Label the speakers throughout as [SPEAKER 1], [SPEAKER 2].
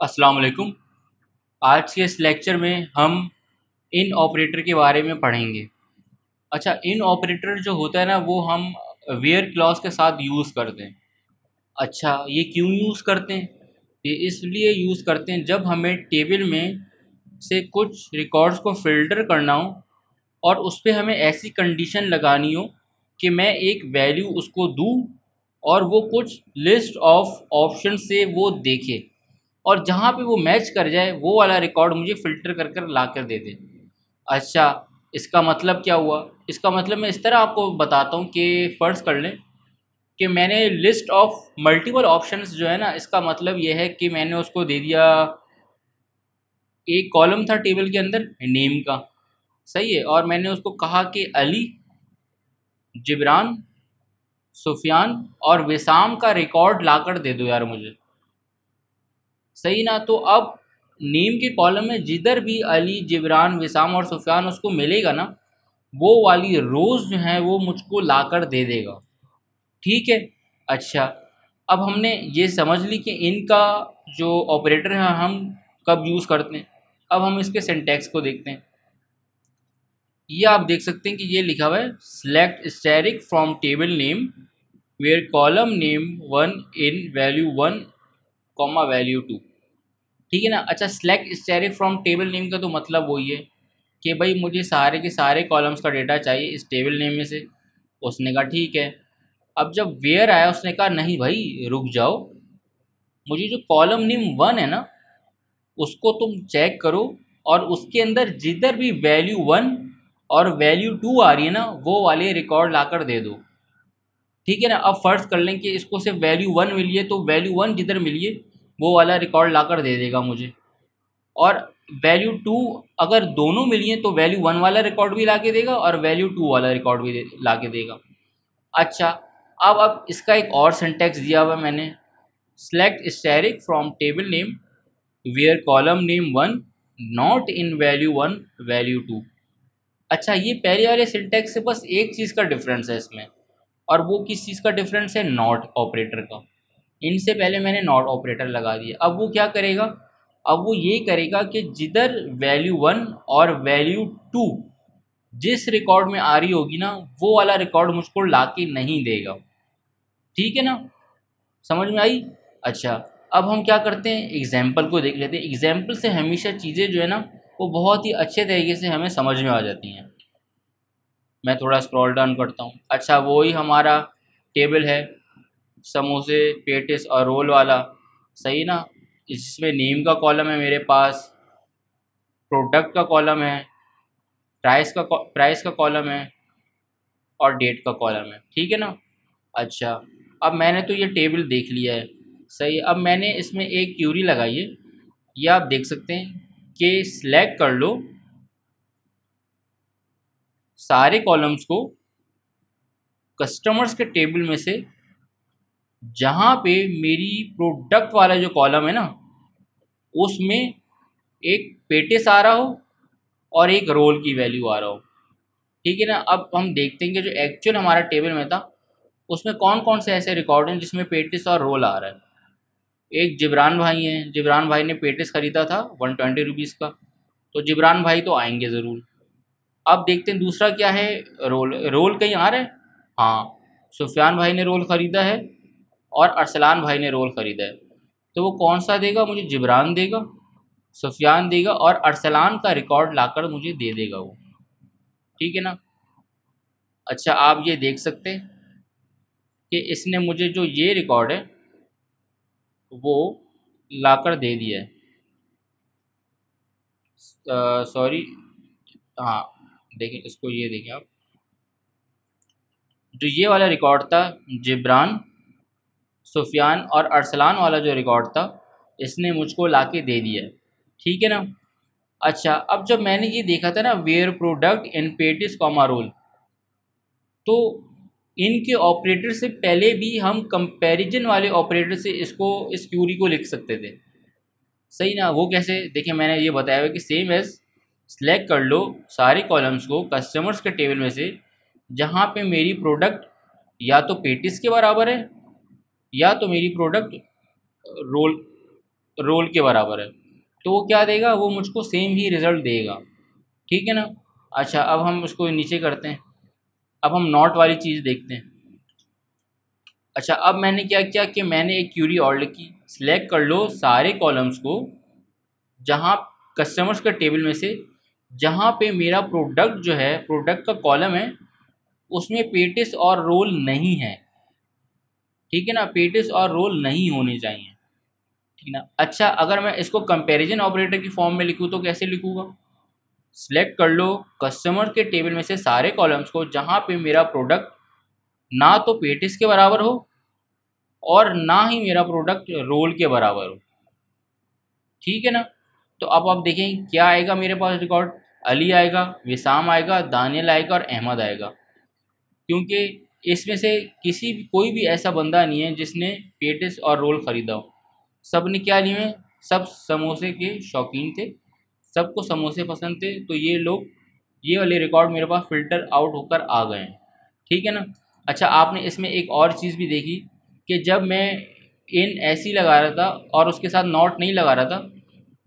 [SPEAKER 1] अस्सलाम वालेकुम। आज के इस लेक्चर में हम इन ऑपरेटर के बारे में पढ़ेंगे। अच्छा, इन ऑपरेटर जो होता है ना वो हम वेयर क्लॉज के साथ यूज़ करते हैं। अच्छा, ये क्यों यूज़ करते हैं? ये इसलिए यूज़ करते हैं जब हमें टेबल में से कुछ रिकॉर्ड्स को फ़िल्टर करना हो और उस पे हमें ऐसी कंडीशन लगानी हो कि मैं एक वैल्यू उसको दूँ और वो कुछ लिस्ट ऑफ ऑप्शन से वो देखे और जहाँ पे वो मैच कर जाए वो वाला रिकॉर्ड मुझे फ़िल्टर कर कर ला कर दे दे। अच्छा, इसका मतलब क्या हुआ? इसका मतलब मैं इस तरह आपको बताता हूँ कि फ़र्ज़ कर लें कि मैंने लिस्ट ऑफ मल्टीपल ऑप्शंस जो है ना, इसका मतलब ये है कि मैंने उसको दे दिया, एक कॉलम था टेबल के अंदर नेम का, सही है? और मैंने उसको कहा कि अली, जिब्रान, सुफ़ियान और विसाम का रिकॉर्ड लाकर दे दो यार मुझे। सही ना? तो अब नेम के कॉलम में जिधर भी अली, जिब्रान, विसाम और सुफ़ियान उसको मिलेगा ना, वो वाली रोज़ जो हैं वो मुझको लाकर दे देगा। ठीक है? अच्छा, अब हमने ये समझ ली कि इनका जो ऑपरेटर है हम कब यूज़ करते हैं। अब हम इसके सिंटैक्स को देखते हैं। ये आप देख सकते हैं कि ये लिखा हुआ है, select static from table name where column name 1 in value 1 comma value 2। ठीक है ना? अच्छा, select static from table name का तो मतलब वही है कि भाई मुझे सारे के सारे कॉलम्स का डेटा चाहिए इस टेबल नेम में से। उसने कहा ठीक है। अब जब वेयर आया उसने कहा नहीं भाई रुक जाओ, मुझे जो कॉलम नेम 1 है ना उसको तुम चेक करो और उसके अंदर जिधर भी वैल्यू 1 और वैल्यू 2 आ रही है ना वो वाले रिकॉर्ड लाकर दे दो। ठीक है ना? अब फ़र्ज़ कर लें कि इसको सिर्फ वैल्यू 1 मिली है, तो वैल्यू 1 जिधर मिली है वो वाला रिकॉर्ड लाकर दे देगा मुझे। और वैल्यू 2 अगर दोनों मिली हैं तो वैल्यू 1 वाला रिकॉर्ड भी ला के देगा और वैल्यू 2 वाला रिकॉर्ड भी ला के देगा। अच्छा, अब इसका एक और सिंटैक्स दिया हुआ है मैंने, select static from table name where column name 1 not in value 1 value 2। अच्छा, ये पहले वाले सिंटैक्स से बस एक चीज़ का डिफरेंस है इसमें, और वो किस चीज़ का डिफरेंस है? नॉट ऑपरेटर का। इनसे पहले मैंने नॉट ऑपरेटर लगा दिया। अब वो क्या करेगा? अब वो ये करेगा कि जिधर वैल्यू 1 और वैल्यू 2 जिस रिकॉर्ड में आ रही होगी ना वो वाला रिकॉर्ड मुझको ला के नहीं देगा। ठीक है ना? समझ में आई? अच्छा, अब हम क्या करते हैं, एग्जाम्पल को देख लेते हैं। एग्जाम्पल से हमेशा चीज़ें जो है ना वो बहुत ही अच्छे तरीके से हमें समझ में आ जाती हैं। मैं थोड़ा स्क्रॉल डाउन करता हूँ। अच्छा, वो ही हमारा टेबल है, समोसे, पेटिस और रोल वाला, सही ना? इसमें नेम का कॉलम है मेरे पास, प्रोडक्ट का कॉलम है, प्राइस का कॉलम है और डेट का कॉलम है। ठीक है ना? अच्छा, अब मैंने तो ये टेबल देख लिया है, सही। अब मैंने इसमें एक क्यूरी लगाई है, ये आप देख सकते हैं कि सिलेक्ट कर लो सारे कॉलम्स को कस्टमर्स के टेबल में से जहाँ पे मेरी प्रोडक्ट वाला जो कॉलम है ना उसमें एक पेटिस आ रहा हो और एक रोल की वैल्यू आ रहा हो। ठीक है ना? अब हम देखते हैं कि जो एक्चुअल हमारा टेबल में था उसमें कौन कौन से ऐसे रिकॉर्ड हैं जिसमें पेटिस और रोल आ रहा है। एक जिब्रान भाई हैं, जिब्रान भाई ने पेटिस ख़रीदा था 120 रुपीज़ का, तो जिब्रान भाई तो आएंगे ज़रूर। अब देखते हैं दूसरा क्या है, रोल। रोल कहीं आ रहा है? हाँ, सुफियान भाई ने रोल ख़रीदा है और अरसलान भाई ने रोल ख़रीदा है, तो वो कौन सा देगा मुझे? जिब्रान देगा, सुफियान देगा और अरसलान का रिकॉर्ड लाकर मुझे दे देगा वो। ठीक है ना? अच्छा, आप ये देख सकते हैं कि इसने मुझे जो ये रिकॉर्ड है वो लाकर दे दिया है। सॉरी, हाँ, देखिए इसको, ये देखिए आप, जो ये वाला रिकॉर्ड था जिब्रान, सुफियान और अरसलान वाला जो रिकॉर्ड था इसने मुझको लाके दे दिया है। ठीक है ना? अच्छा, अब जब मैंने ये देखा था ना where product in patties comma roll, तो इनके ऑपरेटर से पहले भी हम कंपैरिजन वाले ऑपरेटर से इसको, इस क्यूरी को लिख सकते थे, सही ना? वो कैसे? देखिए मैंने ये बताया हुआ कि सेम एज सेलेक्ट कर लो सारे कॉलम्स को कस्टमर्स के टेबल में से जहाँ पे मेरी प्रोडक्ट या तो पेटिस के बराबर है या तो मेरी प्रोडक्ट रोल रोल के बराबर है, तो वो क्या देगा, वो मुझको सेम ही रिज़ल्ट देगा। ठीक है ना। अच्छा, अब हम उसको नीचे करते हैं। अब हम नॉट वाली चीज़ देखते हैं। अच्छा, अब मैंने क्या किया कि मैंने एक क्यूरी और लिखी, सिलेक्ट कर लो सारे कॉलम्स को जहाँ कस्टमर्स का टेबल में से जहाँ पे मेरा प्रोडक्ट जो है, प्रोडक्ट का कॉलम है, उसमें पेटिस और रोल नहीं है। ठीक है ना, पेटिस और रोल नहीं होने चाहिए। ठीक ना। अच्छा, अगर मैं इसको कंपैरिजन ऑपरेटर की फॉर्म में लिखूँ तो कैसे लिखूँगा? सिलेक्ट कर लो कस्टमर के टेबल में से सारे कॉलम्स को जहाँ पे मेरा प्रोडक्ट ना तो पेटिस के बराबर हो और ना ही मेरा प्रोडक्ट रोल के बराबर हो। ठीक है ना। तो अब आप देखें क्या आएगा मेरे पास रिकॉर्ड। अली आएगा, विसाम आएगा, दानियल आएगा और अहमद आएगा, क्योंकि इसमें से किसी भी कोई भी ऐसा बंदा नहीं है जिसने पेटिस और रोल ख़रीदा हो। सब ने क्या लिए हैं, सब समोसे के शौकीन थे, सबको समोसे पसंद थे, तो ये लोग, ये वाले रिकॉर्ड मेरे पास फ़िल्टर आउट होकर आ गए हैं। ठीक है ना। अच्छा, आपने इसमें एक और चीज़ भी देखी कि जब मैं इन ऐसी लगा रहा था और उसके साथ नॉट नहीं लगा रहा था,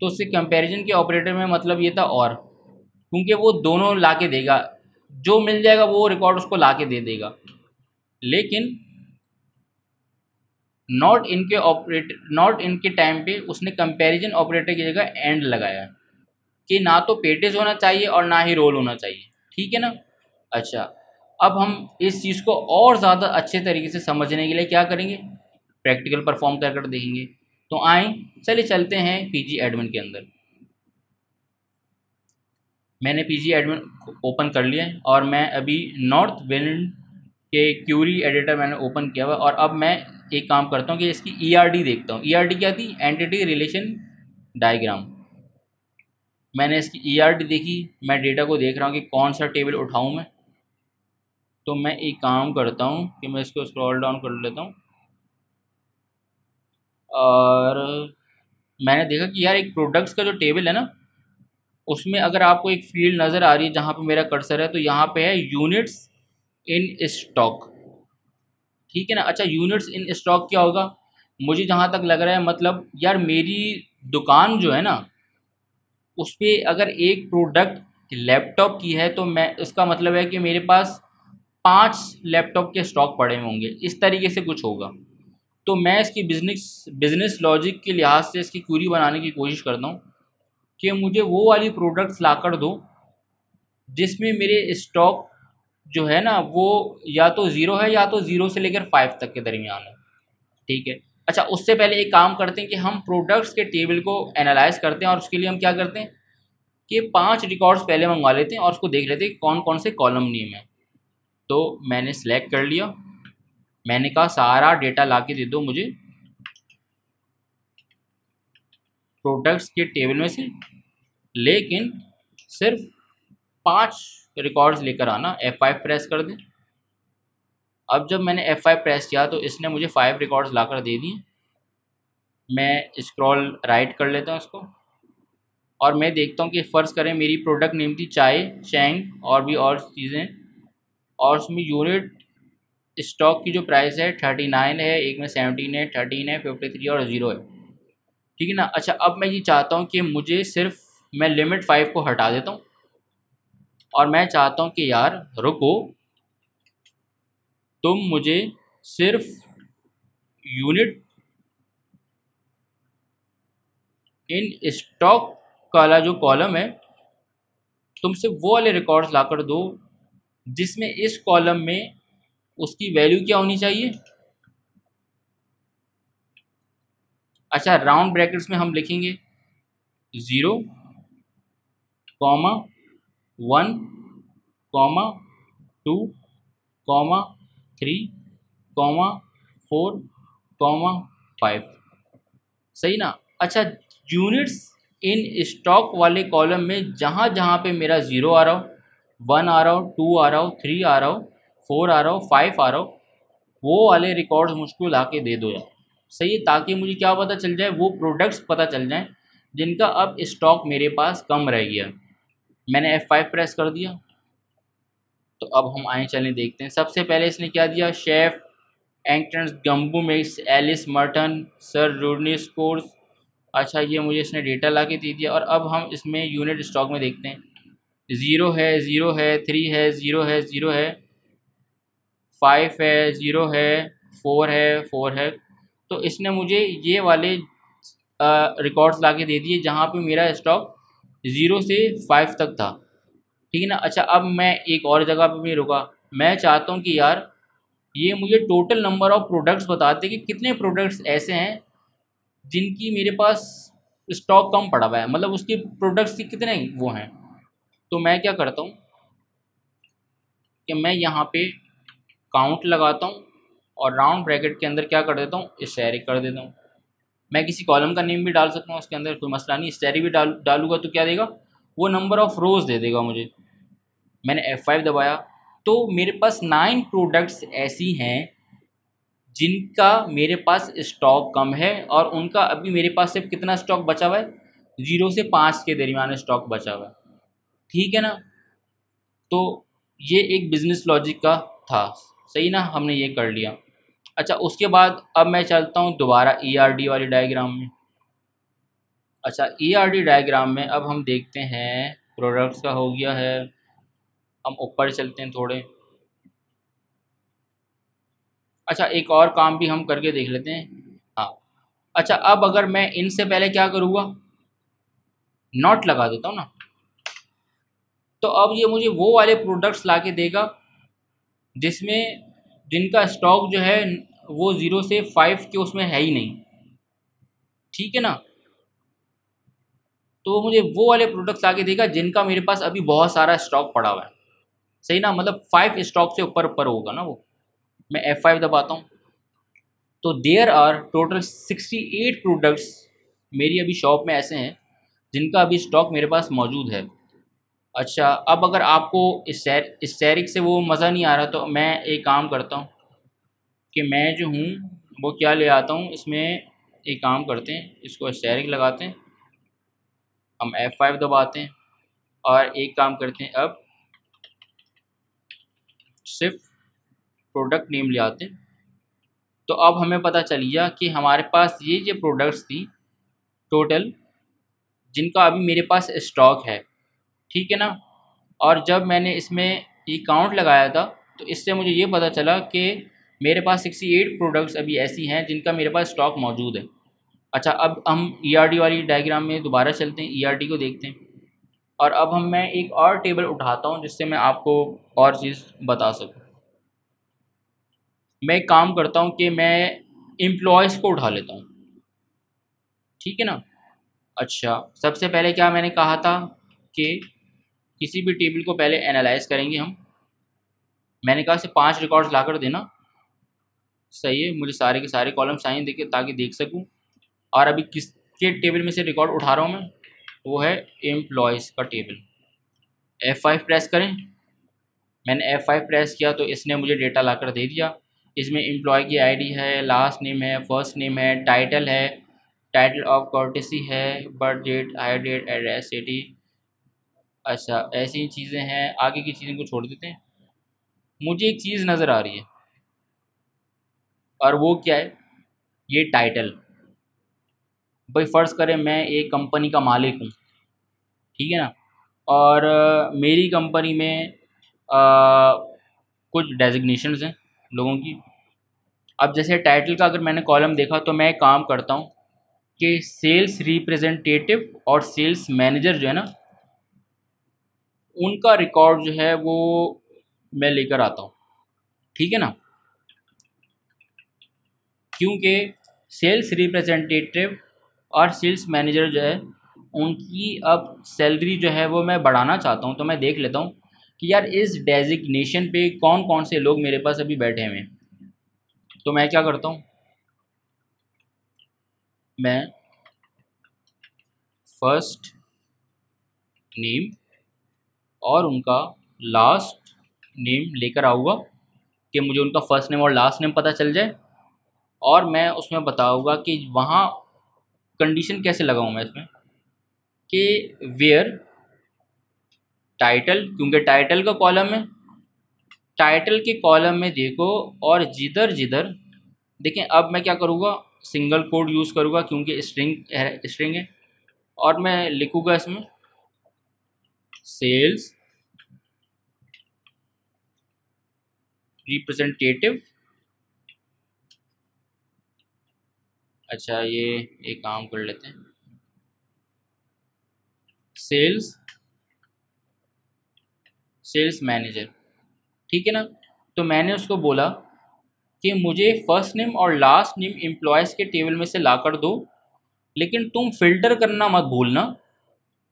[SPEAKER 1] तो उससे कंपैरिजन के ऑपरेटर में मतलब ये था और, क्योंकि वो दोनों ला के देगा, जो मिल जाएगा वो रिकॉर्ड उसको ला के दे देगा। लेकिन नॉट इनके टाइम पे उसने कंपैरिजन ऑपरेटर की जगह एंड लगाया कि ना तो पेटिस होना चाहिए और ना ही रोल होना चाहिए। ठीक है ना। अच्छा, अब हम इस चीज़ को और ज़्यादा अच्छे तरीके से समझने के लिए क्या करेंगे, प्रैक्टिकल परफॉर्म कर कर देखेंगे। तो आए, चलिए चलते हैं पीजी एडमिन के अंदर। मैंने पीजी एडमिन ओपन कर लिया है और मैं अभी नॉर्थ विंड के क्यूरी एडिटर मैंने ओपन किया हुआ है। और अब मैं एक काम करता हूँ कि इसकी ईआरडी देखता हूँ। ईआरडी क्या थी, एंटिटी रिलेशन डायग्राम। मैंने इसकी ईआरडी देखी, मैं डेटा को देख रहा हूँ कि कौन सा टेबल उठाऊँ मैं। तो मैं एक काम करता हूँ कि मैं इसको स्क्रॉल डाउन कर लेता हूँ और मैंने देखा कि यार एक प्रोडक्ट्स का जो टेबल है ना, उसमें अगर आपको एक फील्ड नज़र आ रही है जहाँ पे मेरा कर्सर है, तो यहाँ पे है यूनिट्स इन स्टॉक। ठीक है ना। अच्छा, यूनिट्स इन स्टॉक क्या होगा, मुझे जहाँ तक लग रहा है मतलब यार मेरी दुकान जो है ना, उस पे अगर एक प्रोडक्ट लैपटॉप की है तो मैं, उसका मतलब है कि मेरे पास 5 लैपटॉप के स्टॉक पड़े होंगे, इस तरीके से कुछ होगा। तो मैं इसकी बिज़नेस लॉजिक के लिहाज से इसकी क्वेरी बनाने की कोशिश करता हूँ कि मुझे वो वाली प्रोडक्ट्स लाकर दो जिसमें मेरे स्टॉक जो है ना वो या तो ज़ीरो है या तो ज़ीरो से लेकर 5 तक के दरमियान है। ठीक है। अच्छा, उससे पहले एक काम करते हैं कि हम प्रोडक्ट्स के टेबल को एनालाइज करते हैं और उसके लिए हम क्या करते हैं कि 5 रिकॉर्ड्स पहले मंगवा लेते हैं और उसको देख लेते हैं कि कौन कौन से कॉलम नेम है। तो मैंने सेलेक्ट कर लिया, मैंने कहा सारा डेटा ला के दे दो मुझे प्रोडक्ट्स के टेबल में से, लेकिन सिर्फ 5 रिकॉर्ड्स लेकर आना। F5 प्रेस कर दें। अब जब मैंने F5 प्रेस किया तो इसने मुझे 5 रिकॉर्ड्स लाकर दे दिए। मैं स्क्रॉल राइट कर लेता हूँ इसको और मैं देखता हूँ कि फ़र्ज़ करें मेरी प्रोडक्ट नेम थी चाय, शैंग और भी और चीज़ें, और उसमें यूनिट स्टॉक की जो प्राइस है 39 है, एक में 17 है, 13 है, 53 और 0 है। ठीक है ना। अच्छा, अब मैं ये चाहता हूँ कि मुझे सिर्फ, मैं लिमिट 5 को हटा देता हूँ और मैं चाहता हूँ कि यार रुको, तुम मुझे सिर्फ यूनिट इन स्टॉक वाला जो कॉलम है, तुम सिर्फ वो वाले रिकॉर्ड्स लाकर दो जिसमें इस कॉलम में उसकी वैल्यू क्या होनी चाहिए। अच्छा, राउंड ब्रैकेट्स में हम लिखेंगे 0, comma 1, comma 2, comma 3, comma 4, comma 5। सही ना। अच्छा, यूनिट्स इन स्टॉक वाले कॉलम में जहाँ जहाँ पे मेरा 0 आ रहा हो, 1 आ रहा हो, 2 आ रहा हो, 3 आ रहा हो, 4 आ रहा हो, 5 आ रहा हो, वो वाले रिकॉर्ड्स मुझको ला के दे दो यार। सही है, ताकि मुझे क्या पता चल जाए, वो प्रोडक्ट्स पता चल जाएँ जिनका अब स्टॉक मेरे पास कम रह गया। मैंने F5 प्रेस कर दिया। तो अब हम आए चलें देखते हैं। सबसे पहले इसने क्या दिया, chef, entrance, gumbo mix, Alice Merton, sir Rodney scores, अच्छा, ये मुझे इसने डेटा ला के दे दिया। और अब हम इसमें यूनिट स्टॉक में देखते हैं, ज़ीरो है, ज़ीरो है, थ्री है, ज़ीरो है, ज़ीरो है, फाइव है, ज़ीरो है, फोर है, फोर है। तो इसने मुझे ये वाले रिकॉर्ड्स ला के दे दिए जहाँ पे मेरा स्टॉक ज़ीरो से फाइव तक था। ठीक है ना। अच्छा, अब मैं एक और जगह पे भी रुका। मैं चाहता हूँ कि यार ये मुझे टोटल नंबर ऑफ़ प्रोडक्ट्स बताते कि कितने प्रोडक्ट्स ऐसे हैं जिनकी मेरे पास स्टॉक कम पड़ा हुआ है, मतलब उसके प्रोडक्ट्स के कितने वो हैं। तो मैं क्या करता हूँ कि मैं यहाँ पे काउंट लगाता हूँ और राउंड ब्रैकेट के अंदर क्या कर देता हूँ, स्टैरिक कर देता हूँ। मैं किसी कॉलम का नेम भी डाल सकता हूँ उसके अंदर, कोई मसला नहीं। स्टैरिक भी डालूंगा तो क्या देगा, वो नंबर ऑफ़ रोज़ दे देगा मुझे। मैंने F5 दबाया तो मेरे पास 9 प्रोडक्ट्स ऐसी हैं जिनका मेरे पास स्टॉक कम है, और उनका अभी मेरे पास सिर्फ कितना स्टॉक बचा हुआ है, 0 से 5 के दरमियान स्टॉक बचा हुआ है। ठीक है ना। तो ये एक बिजनेस लॉजिक का था, सही ना, हमने ये कर लिया। अच्छा, उसके बाद अब मैं चलता हूँ दोबारा ERD वाली डायग्राम में। अच्छा, ERD डायग्राम में अब हम देखते हैं, प्रोडक्ट्स का हो गया है। हम ऊपर चलते हैं थोड़े। अच्छा, एक और काम भी हम करके देख लेते हैं। हाँ। अच्छा, अब अगर मैं इनसे पहले क्या करूँगा, नॉट लगा देता हूँ ना, तो अब ये मुझे वो वाले प्रोडक्ट्स ला के देगा जिसमें जिनका स्टॉक जो है वो 0 से 5 के उसमें है ही नहीं। ठीक है ना। तो वो मुझे वो वाले प्रोडक्ट्स ला के देगा जिनका मेरे पास अभी बहुत सारा स्टॉक पड़ा हुआ है। सही ना, मतलब 5 स्टॉक से ऊपर ऊपर होगा ना वो। मैं F5 दबाता हूँ तो देयर आर टोटल 68 प्रोडक्ट्स मेरी अभी शॉप में ऐसे हैं जिनका अभी स्टॉक मेरे पास मौजूद है। अच्छा, अब अगर आपको स्टैरिक से वो मज़ा नहीं आ रहा तो मैं एक काम करता हूँ कि मैं जो हूँ वो क्या ले आता हूँ इसमें। एक काम करते हैं, इसको स्टैरिक लगाते हैं, हम F5 दबाते हैं, और एक काम करते हैं, अब सिर्फ प्रोडक्ट नेम ले आते हैं। तो अब हमें पता चल गया कि हमारे पास ये प्रोडक्ट्स थी टोटल जिनका अभी मेरे पास स्टॉक है। ठीक है ना। और जब मैंने इसमें ये काउंट लगाया था तो इससे मुझे ये पता चला कि मेरे पास 68 प्रोडक्ट्स अभी ऐसी हैं जिनका मेरे पास स्टॉक मौजूद है। अच्छा, अब हम ERD वाली डायग्राम में दोबारा चलते हैं, ERD को देखते हैं। और अब मैं एक और टेबल उठाता हूँ जिससे मैं आपको और चीज़ बता सकूँ। मैं एक काम करता हूँ कि मैं एम्प्लॉयज़ को उठा लेता हूँ। ठीक है ना। अच्छा, सबसे पहले क्या मैंने कहा था कि किसी भी टेबल को पहले एनालाइज करेंगे हम। मैंने कहा से 5 रिकॉर्ड्स ला कर देना। सही है, मुझे सारे के सारे कॉलम चाहिए देखे ताकि देख सकूं। और अभी किसके टेबल में से रिकॉर्ड उठा रहा हूं मैं, वो है एम्प्लॉयज़ का टेबल। F5 प्रेस करें। मैंने F5 प्रेस किया तो इसने मुझे डेटा ला कर दे दिया। इसमें एम्प्लॉय की आईडी है, लास्ट नेम है, फर्स्ट नेम है, टाइटल है, टाइटल ऑफ कर्टेसी है, birth date, hire date, address, city. अच्छा, ऐसी चीज़ें हैं। आगे की चीज़ों को छोड़ देते हैं। मुझे एक चीज़ नज़र आ रही है, और वो क्या है, ये टाइटल। भाई फ़र्ज़ करें मैं एक कंपनी का मालिक हूँ। ठीक है ना। और मेरी कंपनी में कुछ डेजिग्नेशंस हैं लोगों की। अब जैसे टाइटल का अगर मैंने कॉलम देखा तो मैं एक काम करता हूँ कि सेल्स रिप्रेजेंटेटिव और सेल्स मैनेजर जो है ना, उनका रिकॉर्ड जो है वो मैं लेकर आता हूँ। ठीक है ना। क्योंकि सेल्स रिप्रेजेंटेटिव और सेल्स मैनेजर जो है उनकी अब सैलरी जो है वो मैं बढ़ाना चाहता हूँ। तो मैं देख लेता हूँ कि यार इस डेजिग्नेशन पे कौन कौन से लोग मेरे पास अभी बैठे हुए हैं। तो मैं क्या करता हूँ, मैं फर्स्ट नेम और उनका लास्ट नेम लेकर आऊँगा कि मुझे उनका फर्स्ट नेम और लास्ट नेम पता चल जाए। और मैं उसमें बताऊँगा कि वहाँ कंडीशन कैसे लगाऊँ मैं इसमें कि वेयर टाइटल, क्योंकि टाइटल का कॉलम है, टाइटल के कॉलम में देखो, और जिधर जिधर देखें। अब मैं क्या करूँगा, सिंगल कोड यूज़ करूँगा क्योंकि स्ट्रिंग है। और मैं लिखूँगा इसमें सेल्स रिप्रेजेंटेटिव। अच्छा, ये एक काम कर लेते हैं, सेल्स मैनेजर, ठीक है ना। तो मैंने उसको बोला कि मुझे फर्स्ट नेम और लास्ट नेम एम्प्लॉयज़ के टेबल में से ला कर दो, लेकिन तुम फिल्टर करना मत भूलना।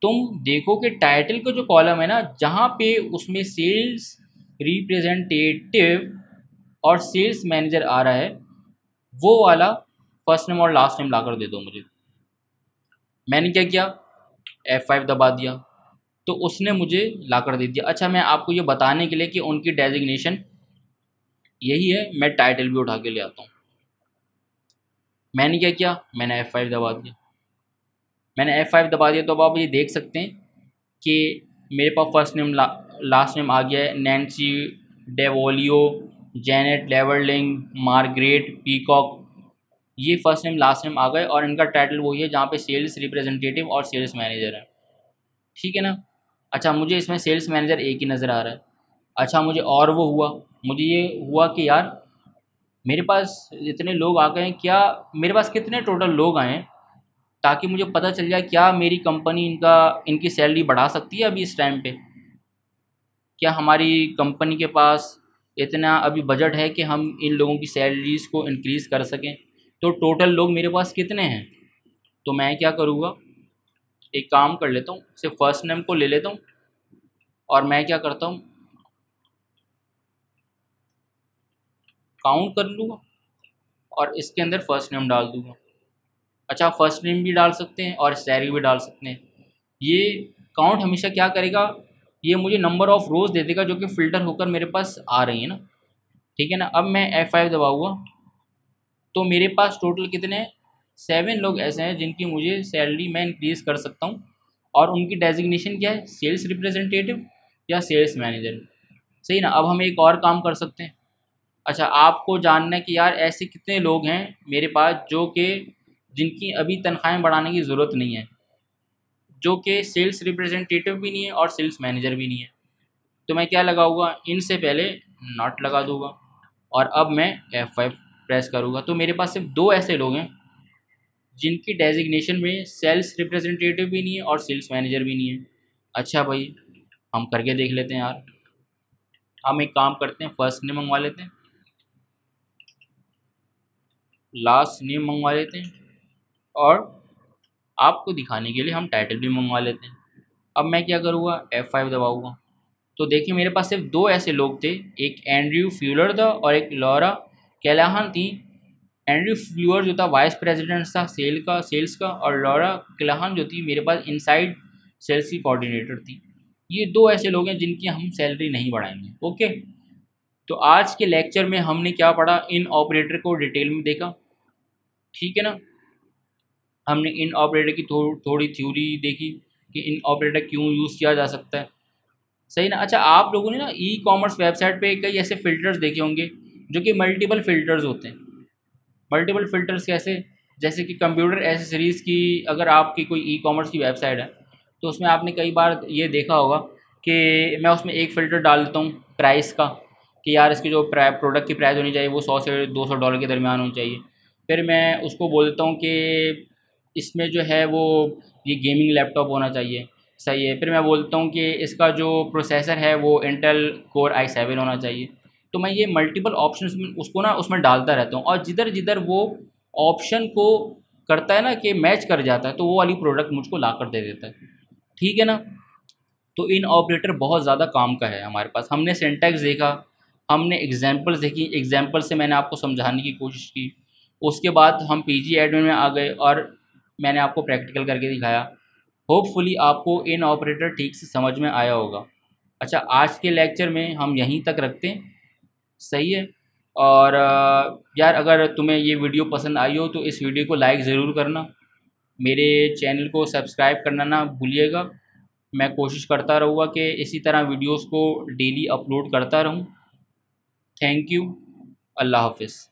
[SPEAKER 1] तुम देखो कि टाइटल का जो कॉलम है ना, जहाँ पे उसमें सेल्स रिप्रेजेंटेटिव और सेल्स मैनेजर आ रहा है, वो वाला फर्स्ट नेम और लास्ट नेम ला कर दे दो मुझे। मैंने क्या किया, F5 दबा दिया, तो उसने मुझे ला कर दे दिया। अच्छा, मैं आपको ये बताने के लिए कि उनकी डेजिग्नेशन यही है, मैं टाइटल भी उठा के ले आता हूँ। मैंने क्या किया, मैंने F5 दबा दिया। तो अब आप ये देख सकते हैं कि मेरे पास फर्स्ट नेम लास्ट नेम आ गया है, नैन्सी डेवोलियो, जैनेट लेवरलिंग, मार्गरेट पीकॉक, ये फर्स्ट नेम लास्ट नेम आ गए और इनका टाइटल वही है जहाँ पे सेल्स रिप्रेजेंटेटिव और सेल्स मैनेजर है, ठीक है ना। अच्छा, मुझे इसमें सेल्स मैनेजर एक ही नज़र आ रहा है। अच्छा, मुझे ये हुआ कि यार मेरे पास इतने लोग आ गए हैं, क्या मेरे पास कितने टोटल लोग आए हैं, ताकि मुझे पता चल जाए क्या मेरी कंपनी इनकी सैलरी बढ़ा सकती है अभी इस टाइम पे। क्या हमारी कंपनी के पास इतना अभी बजट है कि हम इन लोगों की सैलरीज़ को इंक्रीज़ कर सकें। तो टोटल लोग मेरे पास कितने हैं, तो मैं क्या करूँगा, एक काम कर लेता हूँ, सिर्फ फर्स्ट नेम को ले लेता हूँ और मैं क्या करता हूँ, काउंट कर लूँगा और इसके अंदर फर्स्ट नेम डाल दूँगा। अच्छा, फर्स्ट नेम भी डाल सकते हैं और सैलरी भी डाल सकते हैं। ये काउंट हमेशा क्या करेगा, ये मुझे नंबर ऑफ़ रोज़ दे देगा जो कि फ़िल्टर होकर मेरे पास आ रही है ना, ठीक है ना। अब मैं F5 दबाऊँगा तो मेरे पास टोटल कितने हैं, 7 लोग ऐसे हैं जिनकी मुझे सैलरी मैं इंक्रीज़ कर सकता हूँ और उनकी डेजिग्नेशन क्या है, सेल्स रिप्रेजेंटेटिव या सेल्स मैनेजर, सही ना। अब हम एक और काम कर सकते हैं। अच्छा, आपको जानना है कि यार ऐसे कितने लोग हैं मेरे पास जो कि जिनकी अभी तनख्वाहें बढ़ाने की ज़रूरत नहीं है, जो कि सेल्स रिप्रेजेंटेटिव भी नहीं है और सेल्स मैनेजर भी नहीं है। तो मैं क्या लगाऊंगा, इनसे पहले नॉट लगा दूंगा और अब मैं F5 प्रेस करूँगा। तो मेरे पास सिर्फ 2 ऐसे लोग हैं जिनकी डेजिग्नेशन में सेल्स रिप्रेजेंटेटिव भी नहीं है और सेल्स मैनेजर भी नहीं है। अच्छा भाई, हम करके देख लेते हैं यार। हम एक काम करते हैं, फर्स्ट नेम मंगवा लेते हैं, लास्ट नेम मंगवा लेते हैं और आपको दिखाने के लिए हम टाइटल भी मंगवा लेते हैं। अब मैं क्या करूँगा, F5 दबाऊँगा। तो देखिए मेरे पास सिर्फ 2 ऐसे लोग थे, एक एंड्रयू फ्यूलर था और एक लॉरा कैलाहन थी। एंड्रयू फ्लूअर जो था वाइस प्रेसिडेंट था सेल्स का, और लॉरा क्लाहन जो थी मेरे पास इनसाइड सेल्स की कोऑर्डिनेटर थी। ये 2 ऐसे लोग हैं जिनकी हम सैलरी नहीं बढ़ाएंगे, ओके। तो आज के लेक्चर में हमने क्या पढ़ा, इन ऑपरेटर को डिटेल में देखा, ठीक है ना। हमने इन ऑपरेटर की थोड़ी थ्योरी देखी कि इन ऑपरेटर क्यों यूज़ किया जा सकता है, सही ना। अच्छा, आप लोगों ने ना ई कॉमर्स वेबसाइट पे कई ऐसे फ़िल्टर्स देखे होंगे जो कि मल्टीपल फ़िल्टर्स होते हैं। मल्टीपल फ़िल्टर्स कैसे, जैसे कि कंप्यूटर एसेसरीज़ की, अगर आपकी कोई ई कॉमर्स की वेबसाइट है तो उसमें आपने कई बार ये देखा होगा कि मैं उसमें एक फ़िल्टर डाल देता हूँ प्राइस का, कि यार इसकी जो प्रोडक्ट की प्राइस होनी चाहिए वो $100 से $200 के दरमियान होनी चाहिए। फिर मैं उसको बोल देता हूँ कि इसमें जो है वो ये गेमिंग लैपटॉप होना चाहिए, सही है। फिर मैं बोलता हूँ कि इसका जो प्रोसेसर है वो इंटेल कोर i7 होना चाहिए। तो मैं ये मल्टीपल ऑप्शंस में उसको ना उसमें डालता रहता हूँ और जिधर जिधर वो ऑप्शन को करता है ना कि मैच कर जाता है, तो वो वाली प्रोडक्ट मुझको ला कर दे देता है, ठीक है ना। तो इन ऑपरेटर बहुत ज़्यादा काम का है हमारे पास। हमने सिंटैक्स देखा, हमने एग्जांपल्स देखी, एग्जांपल से मैंने आपको समझाने की कोशिश की। उसके बाद हम पीजी एडमिन में आ गए और मैंने आपको प्रैक्टिकल करके दिखाया। होपफुली आपको इन ऑपरेटर ठीक से समझ में आया होगा। अच्छा, आज के लेक्चर में हम यहीं तक रखते हैं, सही है। और यार अगर तुम्हें ये वीडियो पसंद आई हो तो इस वीडियो को लाइक ज़रूर करना, मेरे चैनल को सब्सक्राइब करना ना भूलिएगा। मैं कोशिश करता रहूँगा कि इसी तरह वीडियोस को डेली अपलोड करता रहूँ। Thank you. अल्लाह हाफ़िज़।